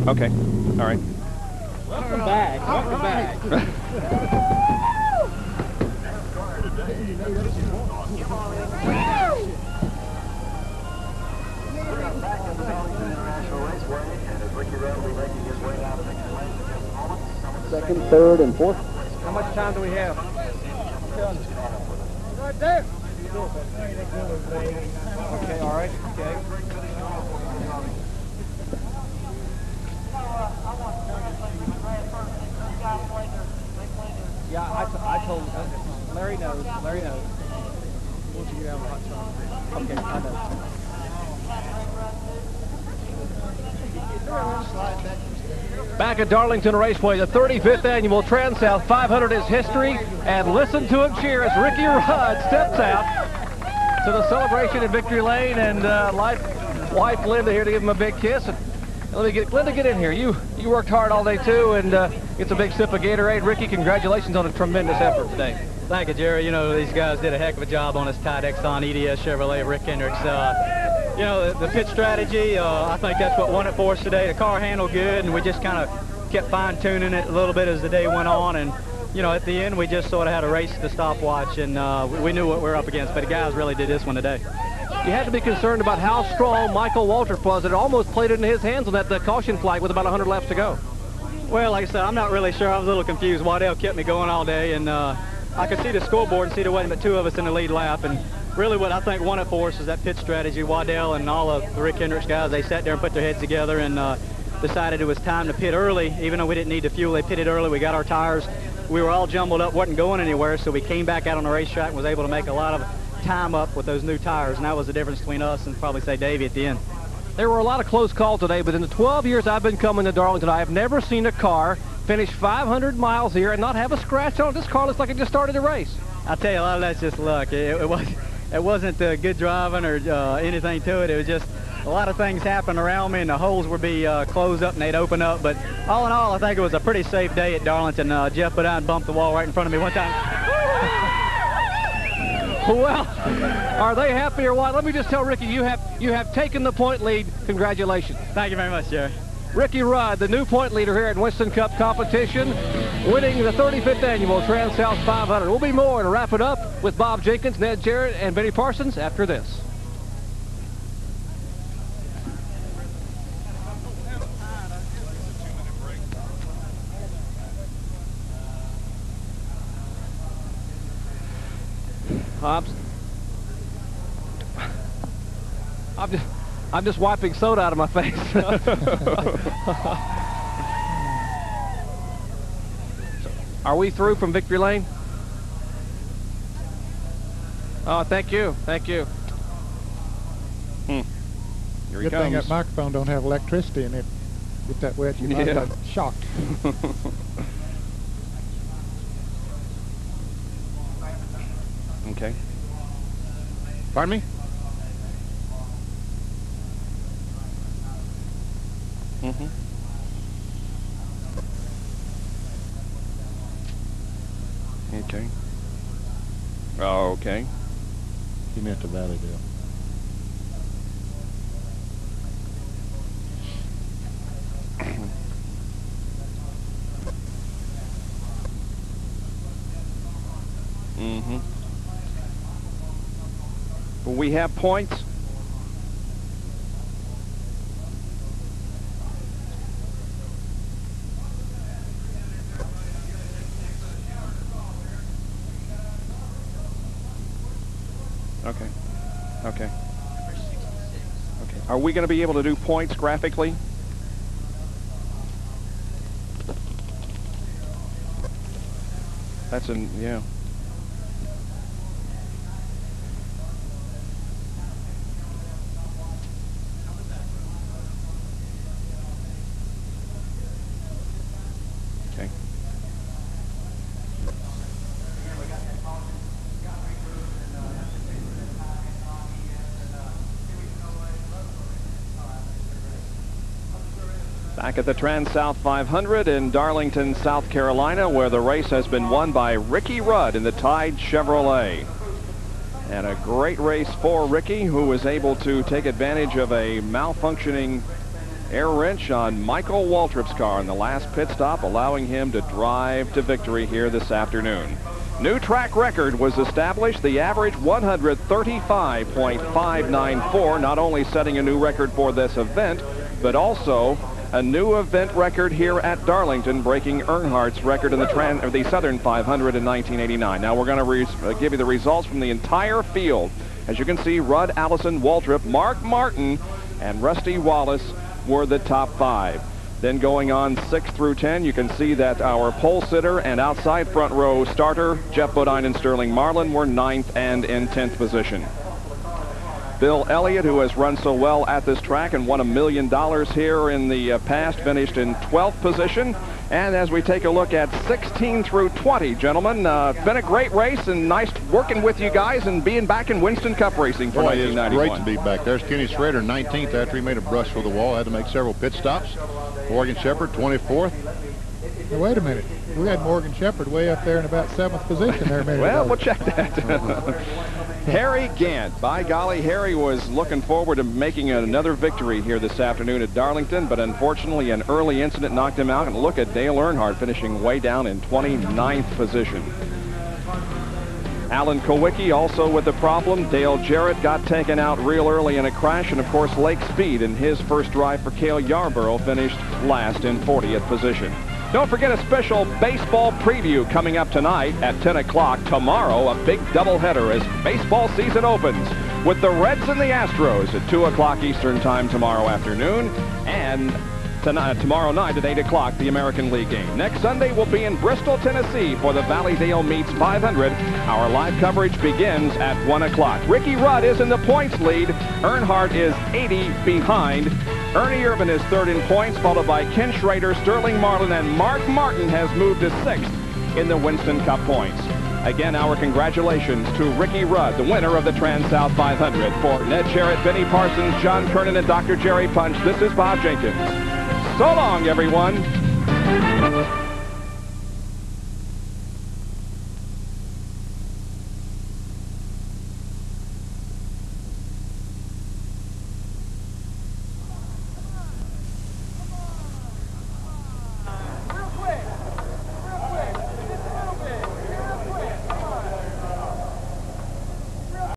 Okay. All right. Welcome back. Welcome back. Second, third, and fourth. How much time do we have? Right there. Okay, all right. Okay. Yeah, I told Larry knows. Larry knows. Once you get out of the hot shot. Okay, I know. Back at Darlington Raceway, the 35th annual Transouth 500 is history, and listen to him cheer as Ricky Rudd steps out to the celebration in Victory Lane, and wife Linda here to give him a big kiss. And let me get Linda, get in here. You worked hard all day too, and it's a big sip of Gatorade. Ricky, congratulations on a tremendous effort today. Thank you, Jerry. You know, these guys did a heck of a job on this Tide Exxon EDS Chevrolet Rick Hendricks. You know, the pit strategy, I think that's what won it for us today. The car handled good, and we just kind of kept fine-tuning it a little bit as the day went on. And, you know, at the end, we just sort of had a race to stopwatch, and we knew what we were up against. But the guys really did this one today. You had to be concerned about how strong Michael Waltrip was. It almost played into his hands on that caution flag with about 100 laps to go. Well, like I said, I'm not really sure. I was a little confused. Waddell kept me going all day, and I could see the scoreboard and see there wasn't but two of us in the lead lap. And really what I think won it for us is that pit strategy. Waddell and all of the Rick Hendricks guys, they sat there and put their heads together and decided it was time to pit early. Even though we didn't need the fuel, they pitted early. We got our tires. We were all jumbled up, wasn't going anywhere, so we came back out on the racetrack and was able to make a lot of time up with those new tires, and that was the difference between us and probably, say, Davey at the end. There were a lot of close calls today, but in the 12 years I've been coming to Darlington, I have never seen a car finish 500 miles here and not have a scratch on it. This car looks like it just started a race. I tell you, a lot of that's just luck. It wasn't good driving or anything to it. It was just a lot of things happened around me, and the holes would be closed up and they'd open up. But all in all, I think it was a pretty safe day at Darlington. Jeff put out and bumped the wall right in front of me one time. Well, are they happy or what? Let me just tell Ricky, you have taken the point lead. Congratulations. Thank you very much, Jerry. Ricky Rudd, the new point leader here at Winston Cup competition, winning the 35th annual Transouth 500. We'll be more and wrap it up with Bob Jenkins, Ned Jarrett, and Benny Parsons after this. I'm just wiping soda out of my face. Are we through from Victory Lane? Oh, thank you. Thank you. Here he Good comes. thing that microphone don't have electricity in it. Get that wet, you might have got shocked. Okay. Pardon me? Mm-hmm. Okay. Oh, okay. He meant the Valley Deal. Mm-hmm. Will we have points? Okay. Okay. Okay. Are we going to be able to do points graphically? That's yeah. Okay. Back at the Transouth 500 in Darlington, South Carolina, where the race has been won by Ricky Rudd in the Tide Chevrolet. And a great race for Ricky, who was able to take advantage of a malfunctioning air wrench on Michael Waltrip's car in the last pit stop, allowing him to drive to victory here this afternoon. New track record was established, the average 135.594, not only setting a new record for this event, but also a new event record here at Darlington, breaking Earnhardt's record in the Southern 500 in 1989. Now we're going to give you the results from the entire field. As you can see, Rudd, Allison, Waltrip, Mark Martin, and Rusty Wallace were the top 5. Then going on 6 through 10, you can see that our pole sitter and outside front row starter, Jeff Bodine and Sterling Marlin, were 9th and in 10th position. Bill Elliott, who has run so well at this track and won $1 million here in the past, finished in 12th position. And as we take a look at 16 through 20, gentlemen, been a great race and nice working with you guys and being back in Winston Cup racing for 1991. It's great to be back. There's Kenny Schrader, 19th after he made a brush for the wall. Had to make several pit stops. Morgan Shepherd, 24th. Now, wait a minute. We had Morgan Shepherd way up there in about 7th position there a minute Well, ago. we'll check that. Harry Gant. By golly, Harry was looking forward to making another victory here this afternoon at Darlington, but unfortunately an early incident knocked him out. And look at Dale Earnhardt finishing way down in 29th position. Alan Kowicki also with a problem. Dale Jarrett got taken out real early in a crash, and of course Lake Speed in his first drive for Cale Yarborough finished last in 40th position. Don't forget a special baseball preview coming up tonight at 10 o'clock. Tomorrow, a big doubleheader as baseball season opens with the Reds and the Astros at 2 o'clock Eastern Time tomorrow afternoon. And tomorrow night at 8 o'clock, the American League game. Next Sunday, we'll be in Bristol, Tennessee for the Valleydale Meets 500. Our live coverage begins at 1 o'clock. Ricky Rudd is in the points lead. Earnhardt is 80 behind. Ernie Irvin is 3rd in points, followed by Ken Schrader, Sterling Marlin, and Mark Martin has moved to 6th in the Winston Cup points. Again, our congratulations to Ricky Rudd, the winner of the Transouth 500. For Ned Jarrett, Benny Parsons, John Kernan, and Dr. Jerry Punch, this is Bob Jenkins. So long, everyone.